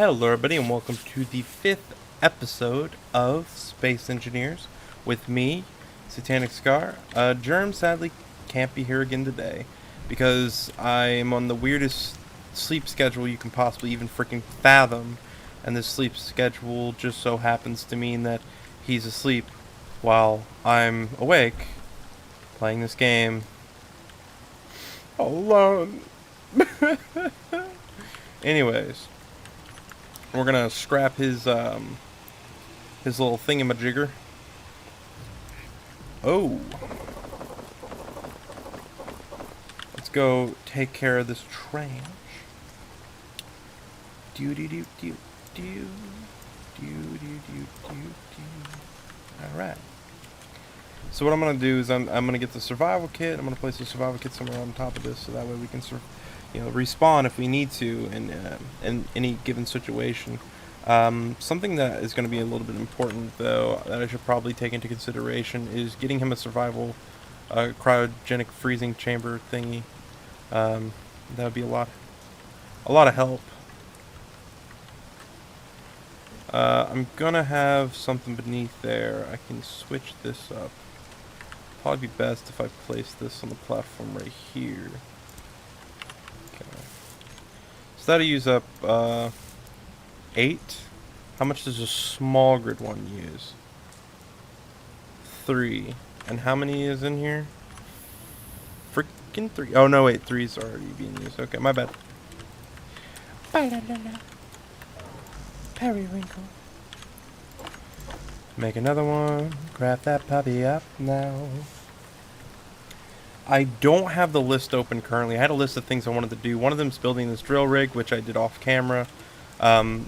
Hello, everybody, and welcome to the 5th episode of Space Engineers with me, Satanic Scar. Germ sadly can't be here again today because I'm on the weirdest sleep schedule you can possibly even freaking fathom, and this sleep schedule just so happens to mean that he's asleep while I'm awake playing this game alone. Anyways, we're gonna scrap his little thingamajigger. Oh, let's go take care of this trash. Do do do do do do do do do do. All right. So what I'm gonna do is I'm gonna get the survival kit. I'm gonna place the survival kit somewhere on top of this, so that way we can respawn if we need to in any given situation. Something that is going to be a little bit important, though, that I should probably take into consideration is getting him a survival cryogenic freezing chamber thingy. That would be a lot of help. I'm gonna have something beneath there. I can switch this up. Probably be best if I place this on the platform right here. Okay. So that'll use up 8. How much does a small grid one use? 3. And how many is in here? Freaking 3. Oh no, wait, 3's already being used. Okay, my bad. Periwinkle. Make another one. Craft that puppy up now. I don't have the list open currently. I had a list of things I wanted to do. One of them is building this drill rig, which I did off camera.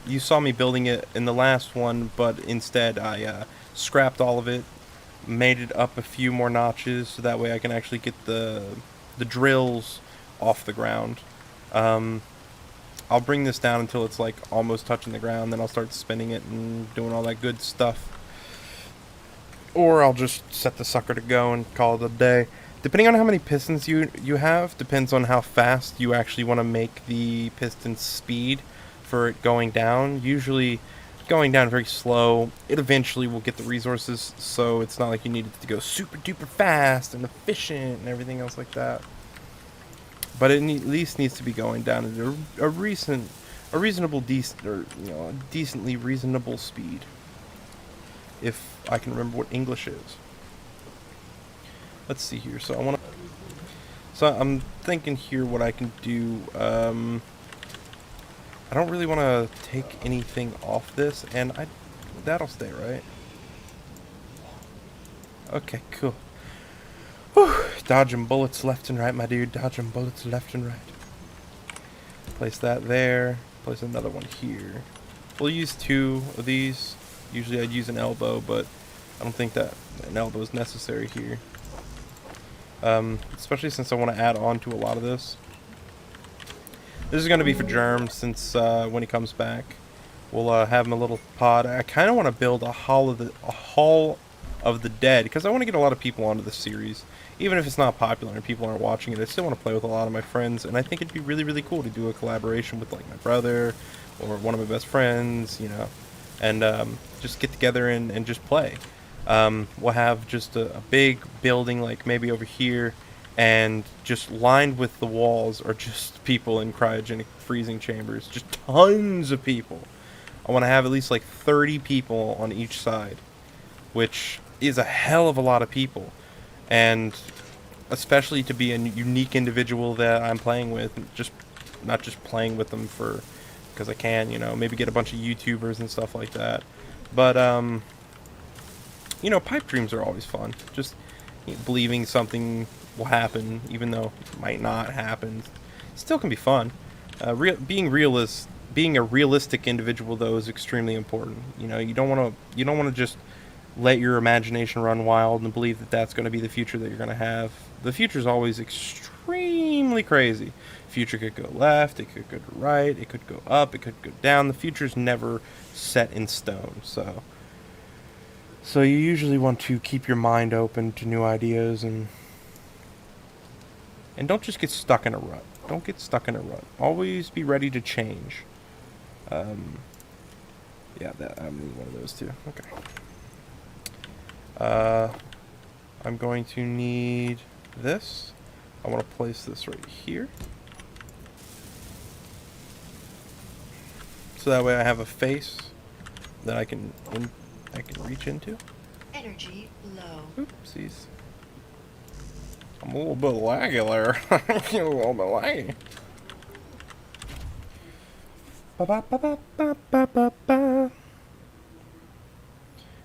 You saw me building it in the last one, but instead I scrapped all of it, made it up a few more notches, so that way I can actually get the drills off the ground. I'll bring this down until it's like almost touching the ground, then I'll start spinning it and doing all that good stuff. Or I'll just set the sucker to go and call it a day. Depending on how many pistons you have, depends on how fast you actually want to make the piston speed for it going down. Usually going down very slow. It eventually will get the resources, so it's not like you need it to go super duper fast and efficient and everything else like that. But it at least needs to be going down at a decently reasonable speed. If I can remember what English is. Let's see here. So I'm thinking here what I can do. I don't really want to take anything off this, and that'll stay, right? Okay, cool. Whew, dodging bullets left and right, my dude. Dodging bullets left and right. Place that there. Place another one here. We'll use 2 of these. Usually I'd use an elbow, but I don't think that an elbow is necessary here. Especially since I want to add on to a lot of this. This is going to be for Germ, since when he comes back, we'll have him a little pod. I kind of want to build a Hall of the Dead, because I want to get a lot of people onto this series. Even if it's not popular and people aren't watching it, I still want to play with a lot of my friends, and I think it'd be really, really cool to do a collaboration with like my brother or one of my best friends, and just get together and just play. We'll have just a big building, like maybe over here, and just lined with the walls are just people in cryogenic freezing chambers. Just tons of people. I want to have at least like 30 people on each side, which is a hell of a lot of people. And especially to be a unique individual that I'm playing with, not just playing with them because I can, maybe get a bunch of YouTubers and stuff like that. But pipe dreams are always fun. Just believing something will happen, even though it might not happen, still can be fun. Being a realistic individual, though, is extremely important. You don't want to just let your imagination run wild and believe that that's going to be the future that you're going to have. The future is always extremely crazy. Future could go left, it could go to right, it could go up, it could go down. The future's never set in stone. So you usually want to keep your mind open to new ideas and don't just get stuck in a rut. Don't get stuck in a rut. Always be ready to change. Yeah, that I'm need one of those too. Okay. I'm going to need this. I want to place this right here. So that way I have a face that I can reach into. Energy low. Oopsies. I'm a little bit laggy there. A little bit laggy. Ba-ba-ba-ba-ba-ba-ba.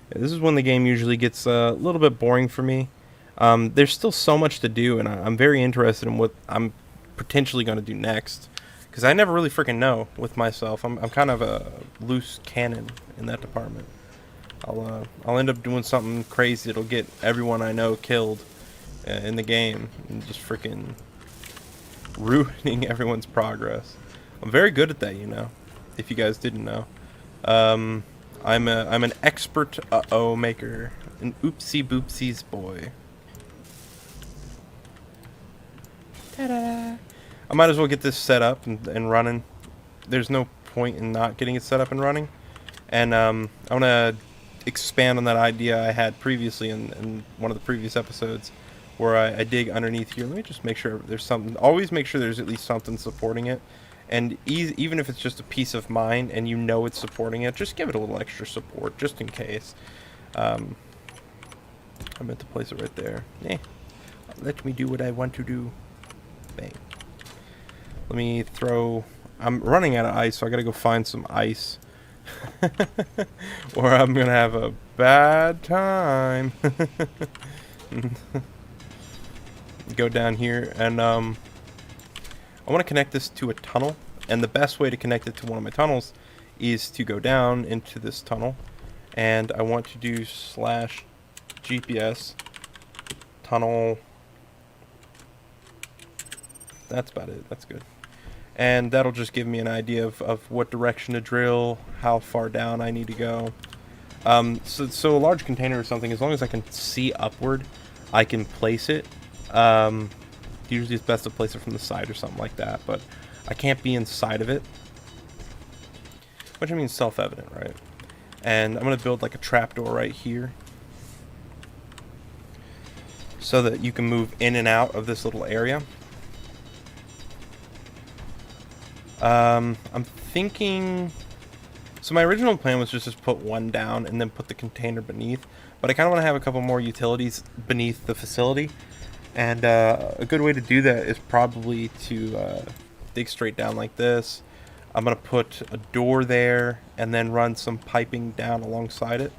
Yeah, this is when the game usually gets a little bit boring for me. There's still so much to do, and I'm very interested in what I'm potentially going to do next. Because I never really freaking know with myself. I'm kind of a loose cannon in that department. I'll end up doing something crazy that'll get everyone I know killed in the game, and just freaking ruining everyone's progress. I'm very good at that, you know. If you guys didn't know, I'm an expert maker, an oopsie boopsies boy. Ta-da! I might as well get this set up and running. There's no point in not getting it set up and running. And I want to expand on that idea I had previously in one of the previous episodes, where I dig underneath here. Let me just make sure there's something. Always make sure there's at least something supporting it. And even if it's just a piece of mine and you know it's supporting it, just give it a little extra support, just in case. I meant to place it right there. Eh. Let me do what I want to do. Bang. Let me throw... I'm running out of ice, so I gotta go find some ice. Or I'm gonna have a bad time. Go down here, and I want to connect this to a tunnel, and the best way to connect it to one of my tunnels is to go down into this tunnel, and I want to do /GPS tunnel. That's about it. That's good. And that'll just give me an idea of what direction to drill, how far down I need to go. So a large container or something, as long as I can see upward, I can place it. Usually it's best to place it from the side or something like that, but I can't be inside of it. Which I mean is self-evident, right? And I'm going to build like a trapdoor right here, so that you can move in and out of this little area. I'm thinking... So my original plan was just to put one down and then put the container beneath, but I kind of want to have a couple more utilities beneath the facility. And a good way to do that is probably to dig straight down like this. I'm going to put a door there and then run some piping down alongside it.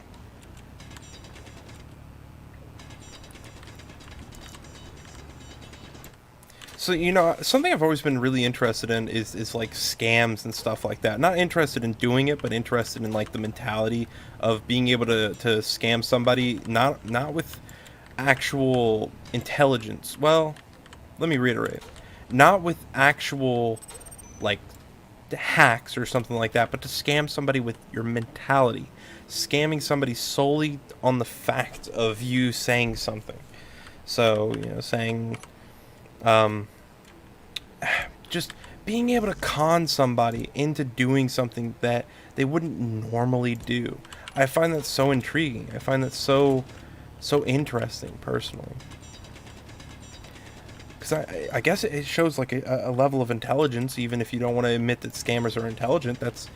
So, you know, something I've always been really interested in is like scams and stuff like that. Not interested in doing it, but interested in like the mentality of being able to scam somebody, not with actual intelligence. Well, let me reiterate. Not with actual like hacks or something like that, but to scam somebody with your mentality. Scamming somebody solely on the fact of you saying something. So, you know, saying just being able to con somebody into doing something that they wouldn't normally do. I find that so intriguing. I find that so interesting, personally. Because I guess it shows like a level of intelligence, even if you don't want to admit that scammers are intelligent. That's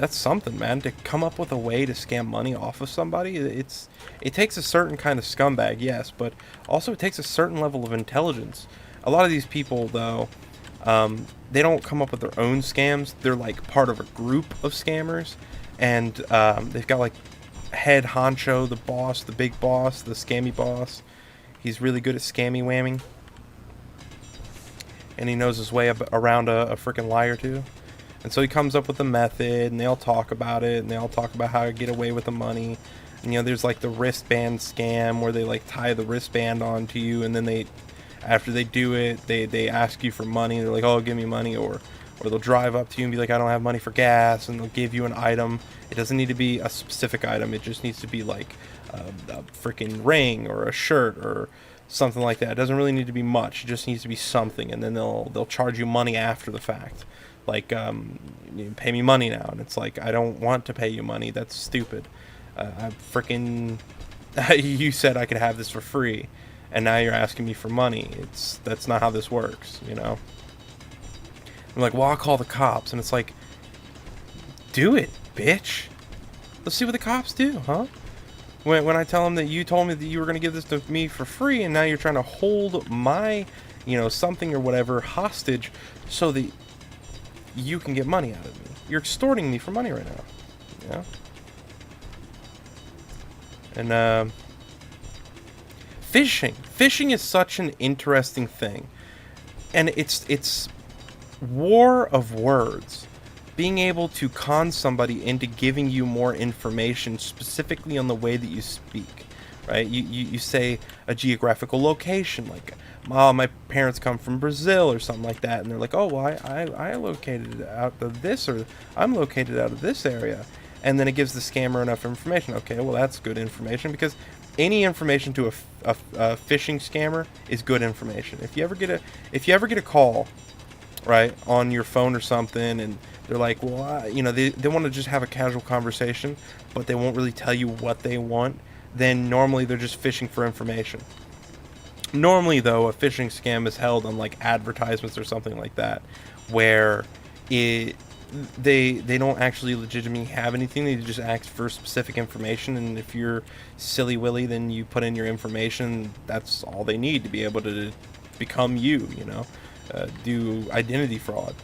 something, man. To come up with a way to scam money off of somebody, it takes a certain kind of scumbag, yes, but also it takes a certain level of intelligence. A lot of these people, though, they don't come up with their own scams. They're like part of a group of scammers, and they've got like head honcho, the boss, the big boss, the scammy boss. He's really good at scammy whamming, and he knows his way around a freaking lie or two. And so he comes up with a method, and they all talk about it, and they all talk about how to get away with the money. And, you know, there's like the wristband scam where they like tie the wristband onto you, and then after they do it, they ask you for money. They're like, oh, give me money, or they'll drive up to you and be like, I don't have money for gas, and they'll give you an item. It doesn't need to be a specific item. It just needs to be like a freaking ring or a shirt or something like that. It doesn't really need to be much. It just needs to be something, and then they'll charge you money after the fact. like, you pay me money now. And it's like, I don't want to pay you money. That's stupid. I freaking, you said I could have this for free, and now you're asking me for money. That's not how this works, you know? I'm like, well, I'll call the cops. And it's like, do it, bitch. Let's see what the cops do, huh? When I tell them that you told me that you were going to give this to me for free, and now you're trying to hold my, something or whatever hostage so that you can get money out of me. You're extorting me for money right now. Yeah. And fishing is such an interesting thing, and it's war of words. Being able to con somebody into giving you more information specifically on the way that you speak, right? You say a geographical location, like, oh, my parents come from Brazil or something like that, and they're like, oh, well, I located out of this, or I'm located out of this area, and then it gives the scammer enough information. Okay, well, that's good information, because any information to a phishing scammer is good information. If you ever get a call, right, on your phone or something, and they're like, well, they want to just have a casual conversation, but they won't really tell you what they want, then normally they're just fishing for information. Normally, though, a phishing scam is held on, like, advertisements or something like that, where they don't actually legitimately have anything. They just ask for specific information, and if you're silly willy, then you put in your information. That's all they need to be able to become you, do identity fraud.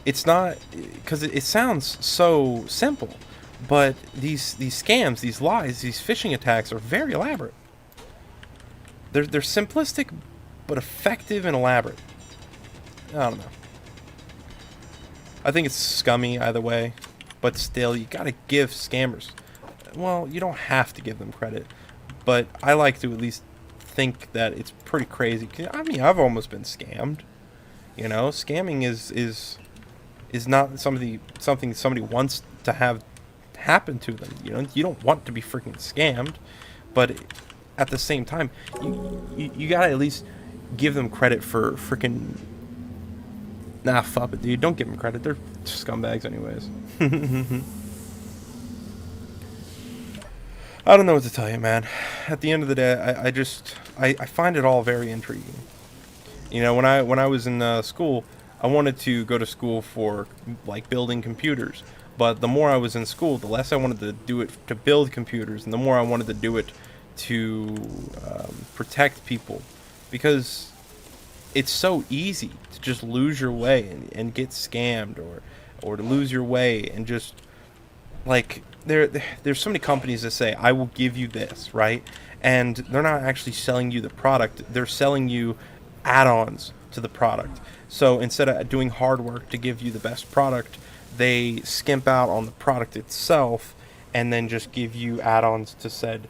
It's not, because it sounds so simple, but these scams, these lies, these phishing attacks are very elaborate. They're simplistic, but effective and elaborate. I don't know. I think it's scummy either way, but still, you gotta give scammers, well, you don't have to give them credit, but I like to at least think that it's pretty crazy. I mean, I've almost been scammed. Scamming is not something somebody wants to have happen to them. You don't want to be freaking scammed, but at the same time, you gotta at least give them credit for freaking. Nah, fuck it, dude. Don't give them credit. They're scumbags, anyways. I don't know what to tell you, man. At the end of the day, I find it all very intriguing. When I was in school, I wanted to go to school for, like, building computers. But the more I was in school, the less I wanted to do it to build computers, and the more I wanted to do it to protect people. Because it's so easy to just lose your way and get scammed, or to lose your way and just, like, there's so many companies that say, I will give you this, right? And they're not actually selling you the product. They're selling you add-ons to the product. So instead of doing hard work to give you the best product, they skimp out on the product itself and then just give you add-ons to said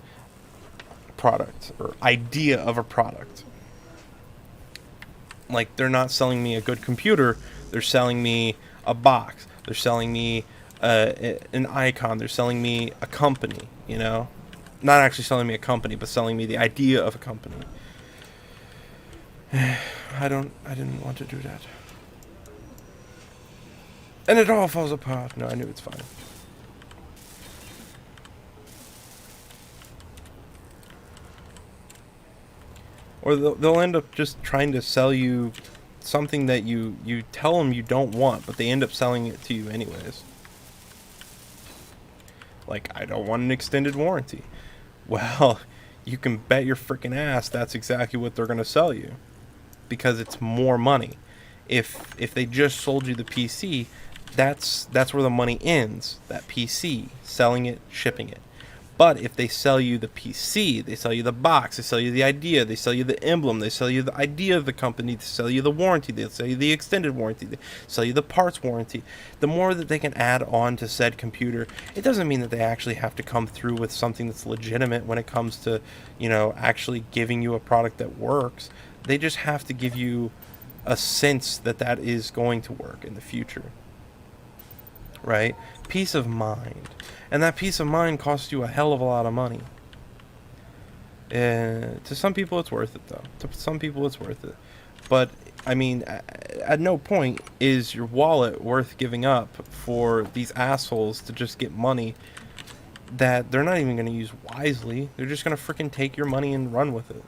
product or idea of a product. Like, they're not selling me a good computer, they're selling me a box, they're selling me an icon, they're selling me a company, not actually selling me a company, but selling me the idea of a company. I didn't want to do that. And it all falls apart. No, I knew it's fine. Or they'll end up just trying to sell you something that you tell them you don't want, but they end up selling it to you anyways. Like, I don't want an extended warranty. Well, you can bet your freaking ass that's exactly what they're going to sell you. Because it's more money. If they just sold you the PC, that's where the money ends. That PC, selling it, shipping it. But if they sell you the PC, they sell you the box, they sell you the idea, they sell you the emblem, they sell you the idea of the company, they sell you the warranty, they sell you the extended warranty, they sell you the parts warranty. The more that they can add on to said computer, it doesn't mean that they actually have to come through with something that's legitimate when it comes to, actually giving you a product that works. They just have to give you a sense that that is going to work in the future. Right? Peace of mind. And that peace of mind costs you a hell of a lot of money. To some people it's worth it, though. To some people it's worth it. But I mean, at no point is your wallet worth giving up for these assholes to just get money that they're not even going to use wisely. They're just going to freaking take your money and run with it.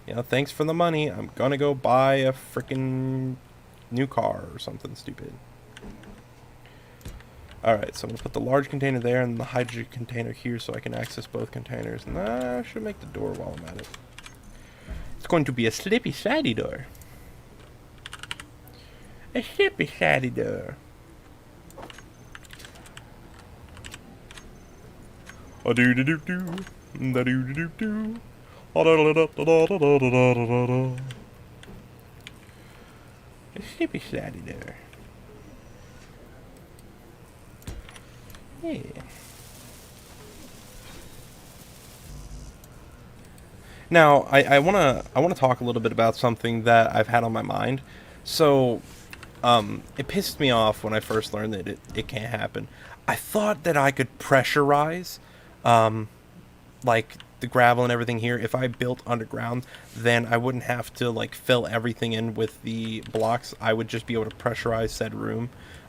You know, thanks for the money. I'm going to go buy a freaking new car or something stupid. Alright, so I'm going to put the large container there and the hydrogen container here so I can access both containers. And I should make the door while I'm at it. It's going to be a slippy slidey door. A slippy slidey door. A doo doo doo doo. Da doo doo doo doo. A da da da da da da da da da. A slippy slidey door. Yeah. Now, I wanna talk a little bit about something that I've had on my mind. So, it pissed me off when I first learned that it can't happen. I thought that I could pressurize, like the gravel and everything here. If I built underground, then I wouldn't have to like fill everything in with the blocks. I would just be able to pressurize said room.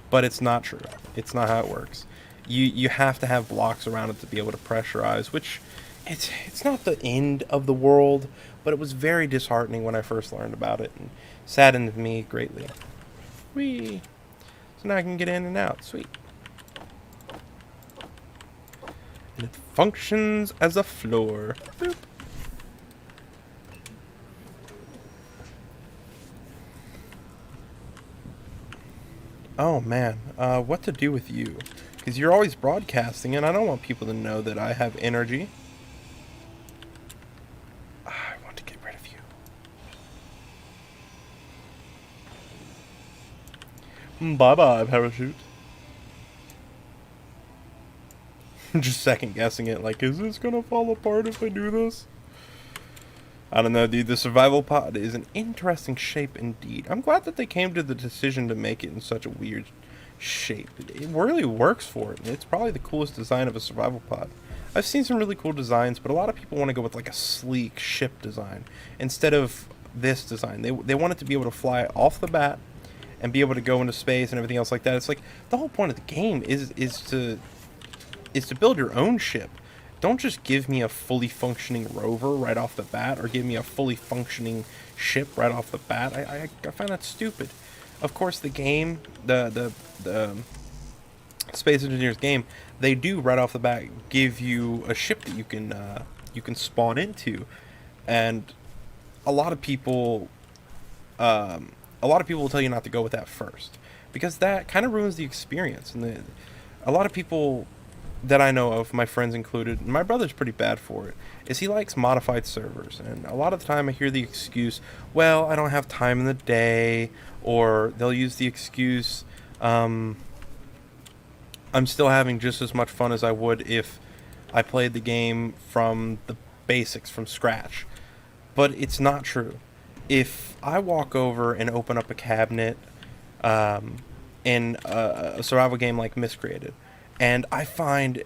But it's not true. It's not how it works. You have to have blocks around it to be able to pressurize, which it's not the end of the world, but it was very disheartening when I first learned about it and saddened me greatly. Whee! So now I can get in and out. Sweet. And it functions as a floor. Boop. Oh man, what to do with you? Because you're always broadcasting, and I don't want people to know that I have energy. I want to get rid of you. Bye-bye, parachute. Just second guessing it, like, is this gonna fall apart if I do this? I don't know, dude. The survival pod is an interesting shape indeed. I'm glad that they came to the decision to make it in such a weird shape. It really works for it. It's probably the coolest design of a survival pod. I've seen some really cool designs, but a lot of people want to go with like a sleek ship design instead of this design. They want it to be able to fly off the bat and be able to go into space and everything else like that. It's like the whole point of the game is to build your own ship. Don't just give me a fully functioning rover right off the bat, or give me a fully functioning ship right off the bat. I find that stupid. Of course, the game, the Space Engineers game, they do right off the bat give you a ship that you can spawn into, and a lot of people will tell you not to go with that first because that kind of ruins the experience. And a lot of people that I know of, my friends included, and my brother's pretty bad for it, is he likes modified servers. And a lot of the time I hear the excuse, well, I don't have time in the day, or they'll use the excuse, I'm still having just as much fun as I would if I played the game from the basics, from scratch. But it's not true. If I walk over and open up a cabinet in a survival game like Miscreated, and I find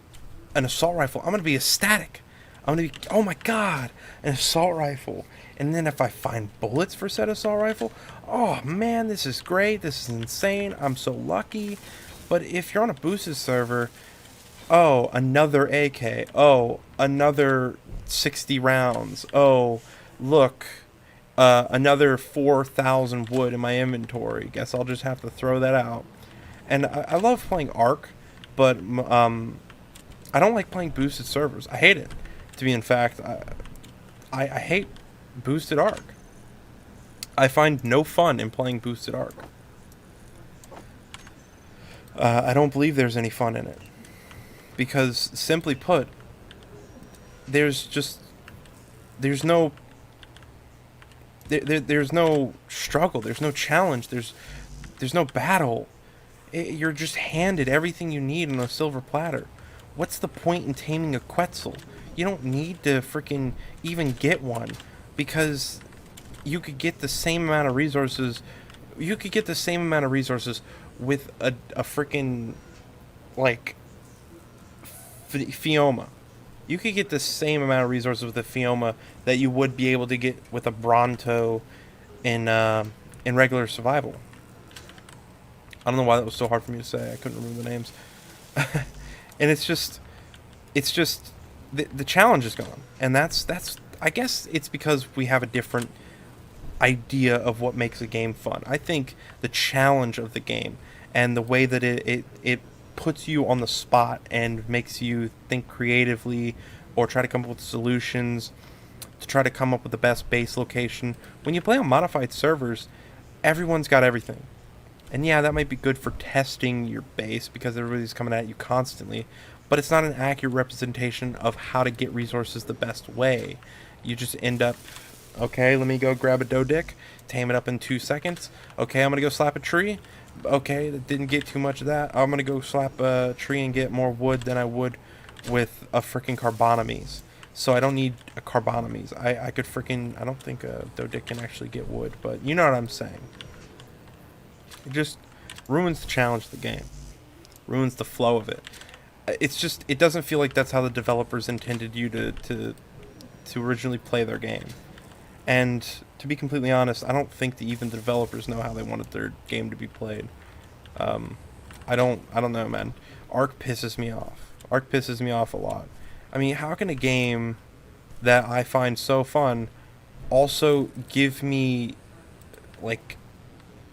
an assault rifle, I'm going to be ecstatic. I'm going to be, oh my god, an assault rifle. And then if I find bullets for said assault rifle, oh man, this is great, this is insane, I'm so lucky. But if you're on a boosted server, oh, another AK, oh, another 60 rounds, oh, look, another 4,000 wood in my inventory, guess I'll just have to throw that out. And I love playing Ark, but I don't like playing boosted servers. I hate it. To be in fact, I hate boosted Ark. I find no fun in playing boosted Ark. I don't believe there's any fun in it. Because, simply put, there's no struggle, there's no challenge, there's no battle. You're just handed everything you need on a silver platter. What's the point in taming a Quetzal? You don't need to freaking even get one, because you could get the same amount of resources. You could get the same amount of resources with a freaking like Fioma. You could get the same amount of resources with a Fioma that you would be able to get with a Bronto in regular survival. I don't know why that was so hard for me to say. I couldn't remember the names. And it's just the challenge is gone, and that's I guess it's because we have a different idea of what makes a game fun. I think the challenge of the game and the way that it puts you on the spot and makes you think creatively or try to come up with solutions to try to come up with the best base location. When you play on modified servers, everyone's got everything. And yeah, that might be good for testing your base because everybody's coming at you constantly, but it's not an accurate representation of how to get resources the best way. You just end up, okay, let me go grab a doe dick, tame it up in 2 seconds. Okay, I'm gonna go slap a tree. Okay, that didn't get too much of that. I'm gonna go slap a tree and get more wood than I would with a freaking Carbonomies. So I don't need a Carbonomies. I could freaking, I don't think a doe dick can actually get wood, but you know what I'm saying. It just ruins the challenge of the game. Ruins the flow of it. It's just, it doesn't feel like that's how the developers intended you to originally play their game. And to be completely honest, I don't think that even the developers know how they wanted their game to be played. I don't know, man. Ark pisses me off. Ark pisses me off a lot. I mean, how can a game that I find so fun also give me, like,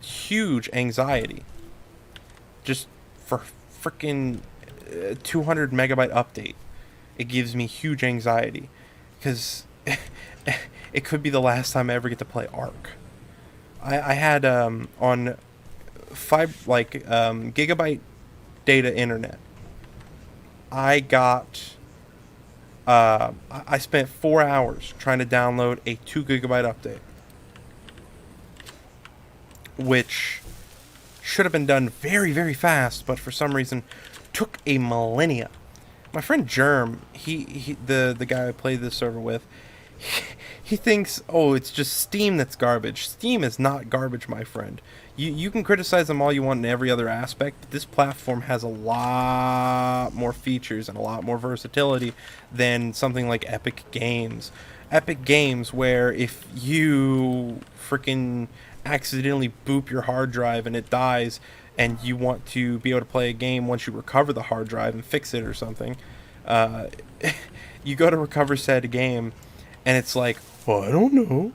huge anxiety just for freaking 200 megabyte update? It gives me huge anxiety because it could be the last time I ever get to play Ark. I had on gigabyte data internet. I got I spent 4 hours trying to download a 2 gigabyte update, which should have been done very, very fast, but for some reason took a millennia. My friend Germ, the guy I played this server with, he thinks, oh, it's just Steam that's garbage. Steam is not garbage, my friend. You can criticize them all you want in every other aspect, but this platform has a lot more features and a lot more versatility than something like Epic Games. Epic Games, where if you freaking accidentally boop your hard drive and it dies, and you want to be able to play a game once you recover the hard drive and fix it or something, you go to recover said game, and it's like, well, I don't know.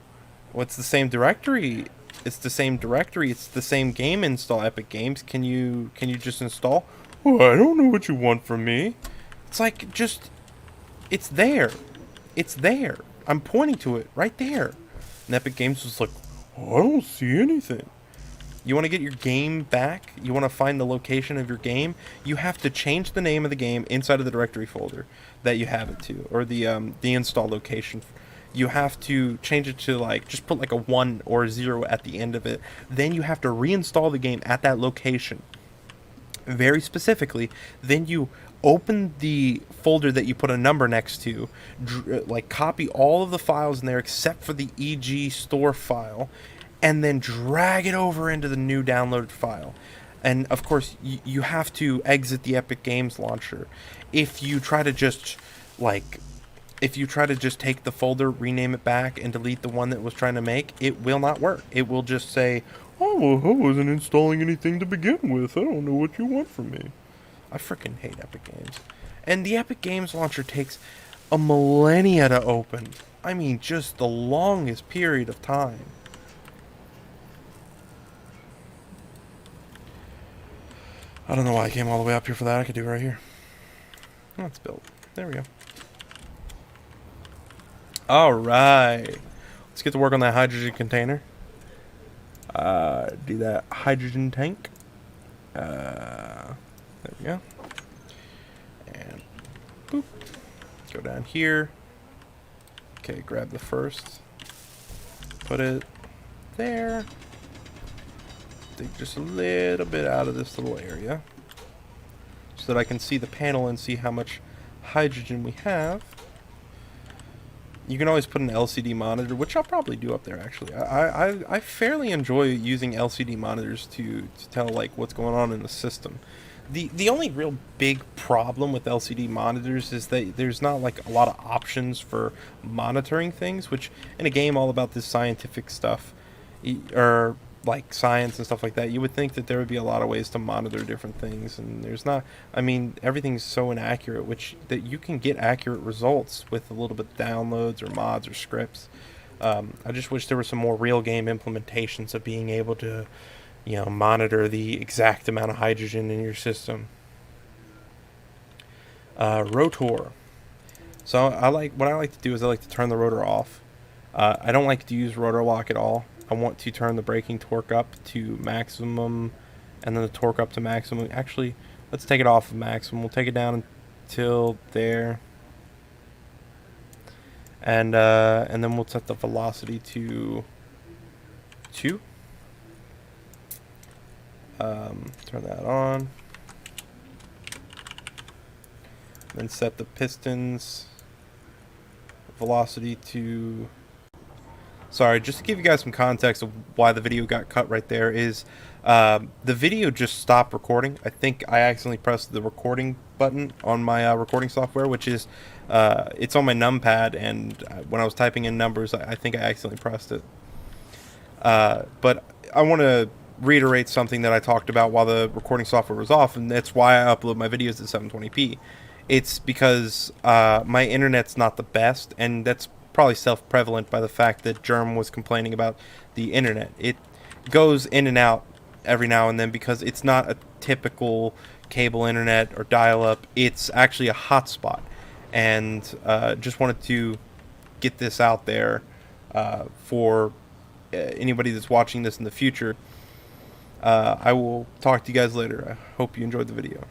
Well, it's the same directory. It's the same directory. It's the same game install. Epic Games. Can you just install? Well, I don't know what you want from me. It's like, just, it's there. It's there. I'm pointing to it right there. And Epic Games was like, oh, I don't see anything. You want to get your game back? You want to find the location of your game? You have to change the name of the game inside of the directory folder that you have it to, or the install location. You have to change it to, like, just put like a 1 or a 0 at the end of it. Then you have to reinstall the game at that location, very specifically. Then you open the folder that you put a number next to, like copy all of the files in there except for the EG store file, and then drag it over into the new downloaded file. And of course, you have to exit the Epic Games launcher. If you try to just take the folder, rename it back, and delete the one that was trying to make, it will not work. It will just say, oh, well, I wasn't installing anything to begin with. I don't know what you want from me. I freaking hate Epic Games. And the Epic Games launcher takes a millennia to open. I mean, just the longest period of time. I don't know why I came all the way up here for that. I could do it right here. Oh, it's built. There we go. Alright. Let's get to work on that hydrogen container. Do that hydrogen tank. There we go. And boop. Go down here. Okay, grab the first. Put it there. Dig just a little bit out of this little area so that I can see the panel and see how much hydrogen we have. You can always put an LCD monitor, which I'll probably do up there actually. I fairly enjoy using LCD monitors to tell like what's going on in the system. The only real big problem with LCD monitors is that there's not like a lot of options for monitoring things, which in a game all about this scientific stuff, or like science and stuff like that, you would think that there would be a lot of ways to monitor different things, and there's not. I mean, everything's so inaccurate, which that you can get accurate results with a little bit of downloads or mods or scripts. I just wish there were some more real game implementations of being able to, monitor the exact amount of hydrogen in your system. Rotor. So what I like to do is I like to turn the rotor off. I don't like to use rotor lock at all. I want to turn the braking torque up to maximum, and then the torque up to maximum. Actually, let's take it off of maximum. We'll take it down until there, and then we'll set the velocity to 2. Turn that on. Then set the pistons velocity to... Sorry, just to give you guys some context of why the video got cut right there is the video just stopped recording. I think I accidentally pressed the recording button on my recording software, which is it's on my numpad, and when I was typing in numbers, I think I accidentally pressed it. But I want to reiterate something that I talked about while the recording software was off, and that's why I upload my videos at 720p. It's because my internet's not the best, and that's probably self-prevalent by the fact that Germ was complaining about the internet. It goes in and out every now and then because it's not a typical cable internet or dial-up. It's actually a hotspot, and just wanted to get this out there for anybody that's watching this in the future. I will talk to you guys later. I hope you enjoyed the video.